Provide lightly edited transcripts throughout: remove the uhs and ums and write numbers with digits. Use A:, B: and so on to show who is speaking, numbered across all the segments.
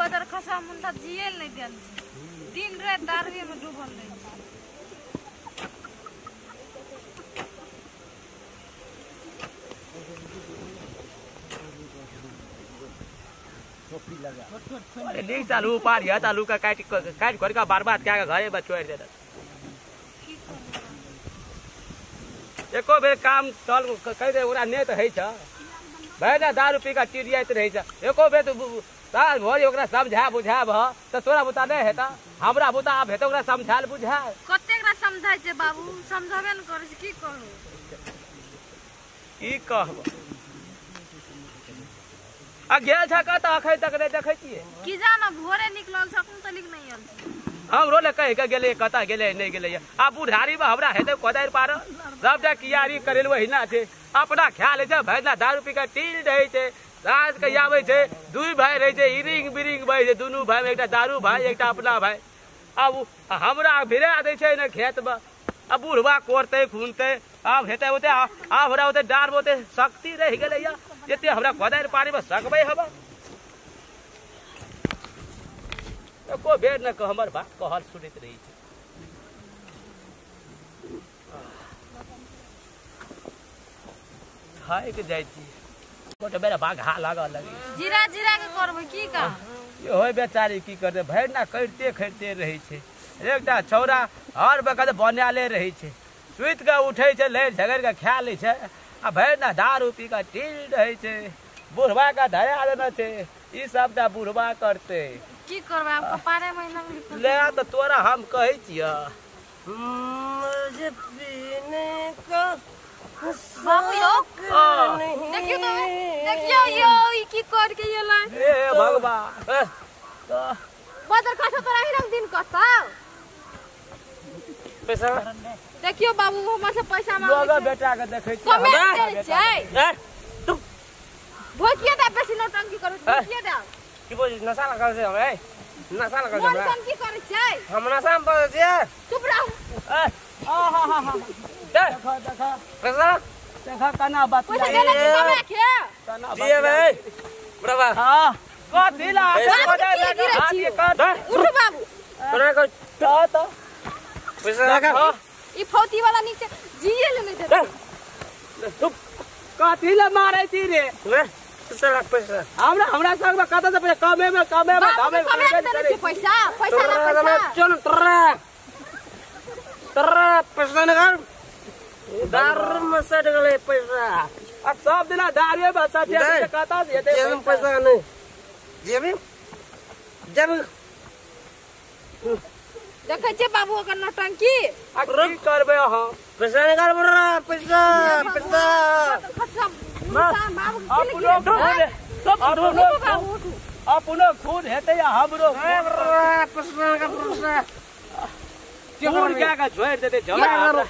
A: बदर खसा मुंडा जियल नहीं देल दिन रात दारुए में डूबल रहे
B: अरे नहीं चालू पार या चालू का काट कर का बर्बाद क्या घरे में छोड़ देता एको बेर काम चल कह दे ओरा ने तो है छ भैना दारू पी का टिरिया त रही छ एको बेर तो साल भरि ओकरा समझा बुझा भ त तोरा बुता नहीं हेता हमरा बुता आप हेत ओकरा समझाल बुझा
A: कतेकरा समझाय छे बाबू समझाबे न करे की कहू
B: की कहब आ गेल छ कत अखै तक नहीं देखै छिए
A: की जाना भोरे निकलल सकूं त लिख नहीं आल
B: हमरो ले कह के गेले कता गेले नहीं गेले आ बुढ़ारी में हमरा हेते कोदार पार सबटा कियारी करेल वहिना छे अपना ख्याल छे भैना दारू पी के टील रहे छे राज के आवे छे दुई भाई रहे छे इरिंग बिरिंग भाई छे दुनू भाई में एकटा दारू भाई एकटा अपना भाई अब हमरा भिरा दे छे न खेत में अब बुढ़वा कोरते खुनते अब हेते होते हमरा होते डार होते शक्ति रह गेले या एते हमरा कोदार पारी में सकबे हबा को बेर न हमर बात कहल सुनित रही है खाए के जाय छी गोटे बेरा बाघा लागल लगे
A: जीरा जीरा के करबै की का
B: ये होय बेचारी की करते भैरना करते खरते रही छे एकटा छौरा हर वक्त बनाले रही छे सुइत के उठे छे ले झगड़ के खा ले छे आ भैरना दारू पी के टील रही छे बुढ़वा का दया न छे ई सब दा बुढ़वा करते
A: की करबा पारे महीना
B: ले तो तोरा हम कहै छिया
C: मुझे पीने का
A: बाबू यो देखियो यो ई की कर के ये ला
B: ए भगवान
A: बदर खासा तोरा ही रंग दिन कसा
C: पैसा
A: देखियो बाबू हमरा से पैसा
B: लोग
A: मांगे
B: बेटा के देखै छी
A: कमे दे छै
C: तू
A: भोटिया दा बेसी नौटंकी करू भोटिया दा
C: की बोल नशा लगा से हमें नशा लगा
A: मन
C: से
A: कम की करे छै
C: हम नशा में पड़ जे
A: चुप रहो
B: हा देखा देखा
C: पैसा
B: देखा कना बात
A: पैसा देना छी कमे के
B: कना
C: दिए भाई बराबर
B: हां कथि ला
A: उठ बाबू
C: तोरा को
B: तो
C: पैसा लगा
A: ई फौती वाला नीचे जिए ले नहीं दे
B: तू कथि ला मारै छी रे
C: ले पैसा लग पैसा
B: हमरा संग में कत से कमे में
A: कमे पैसा पैसा ना पैसा
C: चल तोरा पैसा निकाल दारू में सट गले पैसा
B: अब सब दिना दारिये बसा जे कता से
C: जेब में पैसा नहीं जेब जब
A: देखे छे बाबू ओकर नौटंकी
B: आ की करबे हम
C: पैसा निकाल बड़ा पैसा पैसा
A: बाबू
B: अपनो खून सब अपनो खून हेते या हमरो
C: पैसा का पैसा
B: खून क्या का छोड़ देते
C: क्या
B: झगड़ा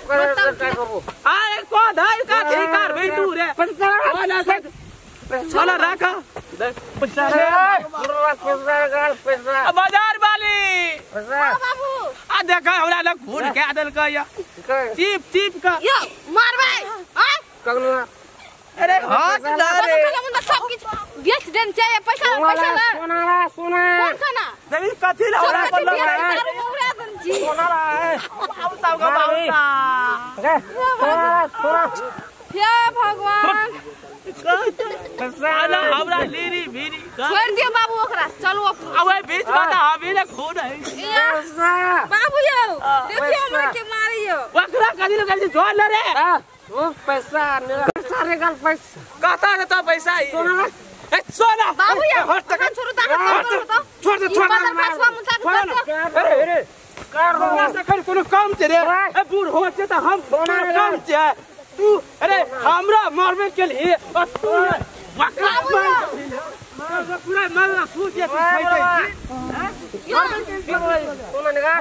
C: करो
B: अरे को धाई का ठेकार बिटू रे
C: पैसा
B: वाला से चला रखा पैसा रे
C: पैसा
B: बाजार वाली
C: पैसा
A: बाबू
B: आ देखा हमरा लग खून के दल का या चीप चीप का
A: यो मारबे आ
C: कगनो
B: अरे हाथ ना रे
A: मुंडा सब किछ बेच देन चाहिए पैसा पैसा ना
C: सोना
A: कौन खाना
B: नहीं कथि ला हमरा पर लग रहा है
A: उड़ा दन जी
C: सोना है
B: बाउसा का बाउसा
C: सोना
A: हे भगवान
B: साला हमरा लीरी भीरी
A: छोड़ दियो बाबू ओकरा चलो
B: अब बीच में अभी ने खून है
A: बाबू यो देखियो हमरा के मारियो
B: वकरा कदी लगे जोड़ ले रे
C: पैसा निकाल पैसा
B: कहता है तो पैसा ही सोना
A: बाबू यो
B: हट तक
A: छोड़ दो
B: छोड़ अरे कार होगा से कर कोनो काम छे रे ए बूढ़ हो छे त हम काम छे तू अरे हमरा मारबे के लिए तू वकरा पूरा मारना सूझ जे फैटे
C: सोना निकाल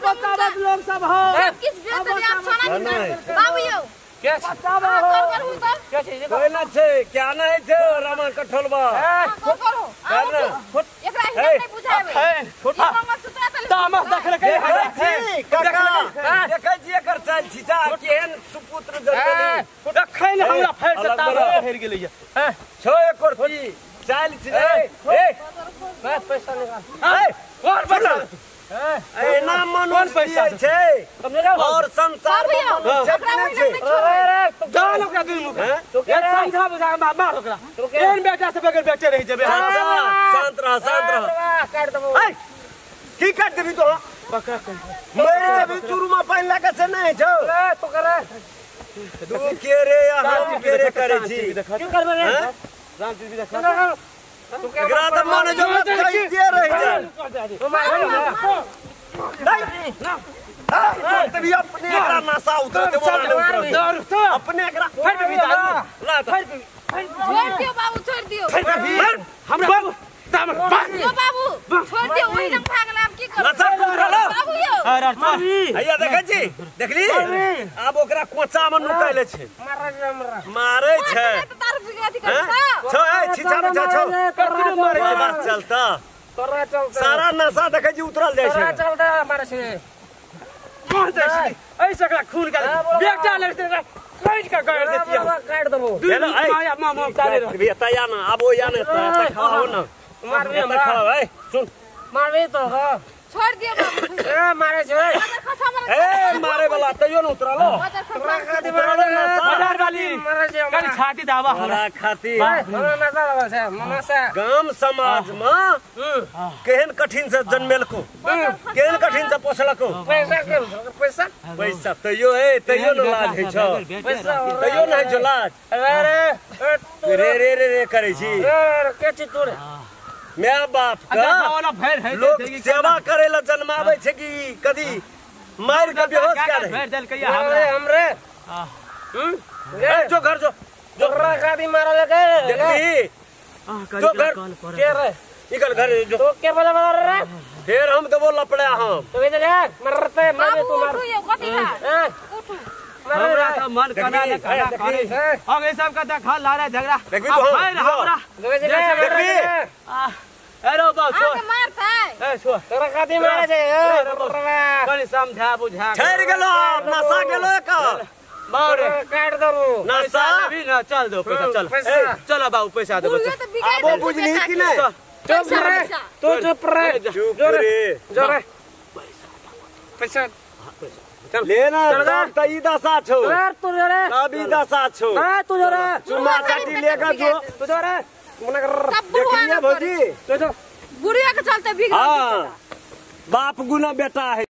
B: बता लोग सब हो
A: किस बेहतर आप सोना निकाल बाबू यो
C: क्या
B: बतावा हो
C: क्या चीज कोई ना छे क्या नहीं छे रामन कठोलबा
A: करो एकरा नहीं बुझावे
B: फुटा
A: मंगलसूत्र त
B: तामस देखले के
C: देखै जी एकर चाल छिटा केहन सुपुत्र जन्मली
B: देखै न हमरा फेर से तामस फेर गेलै है
C: छो एकर की चाल छिटा ए
B: बस पैसा निकाल
C: कौन पैसा ए ना मन पैसा छै और संसार में मनुष्य छै
B: जान ओकरा दिल मुख तो के समझा बुझा मार ओकरा एहन बेटा से बगैर बेटे रह जेबे
C: शांत रह काट देबो की काट देबी तो
B: पकड़
C: मेरे अभी चुरुमा पानी लगा से नहीं छौ
B: तो करे
C: तू के रे हम के रे करे छी
B: क्यों करबे रे राम जी भी देखा
C: तू एकरा त मन जो कहि दे रही छै नहीं तभी अपने एकरा नशा उतर के बोल अपने एकरा
B: फट भी ला
A: छोड़ दियो बाबू छोड़ दियो
B: हमरा तामस
A: यो बाबू छोड़ दियो ओही रंग भागला अब की करू
C: नशा उतर लो
A: बाबू यो
B: अरे
C: हैया देखै छी देखली अब ओकरा कोचा में नुकाइले छै मारै छै
A: दारू पी के अथी करता
C: छो ए छिछा में छो कखनो मारै छै बस चलता
D: तोरा चलता
C: सारा नशा देखै छी उतरल जाय
D: तोरा
C: छै
D: चलता मारे से
B: कौन देखै ऐसे एकरा खून का बेटा लगते काट का कर देती है
D: काट देबो
C: हेलो ए
B: माया मामा ताले रह
C: भी तया ना अब या ना त खाओ ना
D: मारबे
C: त खाओ ए सुन
D: मारबे तो हो
A: छोड़ दियो बाबू
D: ए मारे छै
A: मदर खसा मारे
C: ए मारे वाला तयो न उतरलो
A: मदर
D: तोरा
A: खसा
D: खाती मारे
B: बाजार वाली
D: मारे छै
B: कनी छाती दावा
C: हमरा खातिर
D: हमरा नजर आवे छै मनसा
C: गाम समाज में केहन कठिन से जन्मेलको केहन कठिन से पोसलको
D: पैसा के पैसा
C: पैसा तयो न लाज है छो
D: पैसा
C: तयो न है छो लाज
D: अरे
C: रे रे रे रे करे छी
D: के छी तोरे
C: मैं बाप का
B: वाला भैर है
C: लोग सेवा करे ला जन्मावे छै कि कदी मार के बेहोश कर
B: भैर दल के
D: हमरे
C: ए जो घर जो
D: तोरा खाती मारे लगे
C: देखली जो घर
D: के रे
C: निकल घर जो
D: तो के बोला रे
C: फिर हम तो बोल लपड़े हम
D: तो इधर आ मरते मारे
A: बाबू
D: तू मार
A: उठू यो कथी का उठू
B: हमरा तो मन कना ने कना करे अब ये सब का देखा लारा झगड़ा
C: देखबी तो
B: भैर हमरा
C: देखबी
B: अरे बाबू छो
A: आके मारता है
B: ए छो
D: तोरा खाती मारे छै
B: कनी समझा बुझा
C: ठहर गेलो नशा गेलो का
B: बाउर
D: काट देबो
C: नशा
B: अभी ना चल दो पैसा चल
D: पैसा।
B: चलो बाबू पैसा दे
A: बुझे तो बिगाड़
C: अब बुझली कि नहीं
D: चुप रे तू चुप रे
C: चुप रे
D: जोरे पैसा
C: लेना सब त ई दशा छौ
D: रे तू जोरे
C: अब ई दशा छौ
D: रे तू जोरे
C: चुमा काटी लेगा जो
D: तू जोरे मना कर
C: देखिए भौजी
D: तू जो
A: बुढ़िया के चलते बिगड़
C: हाँ बाप गुना बेटा है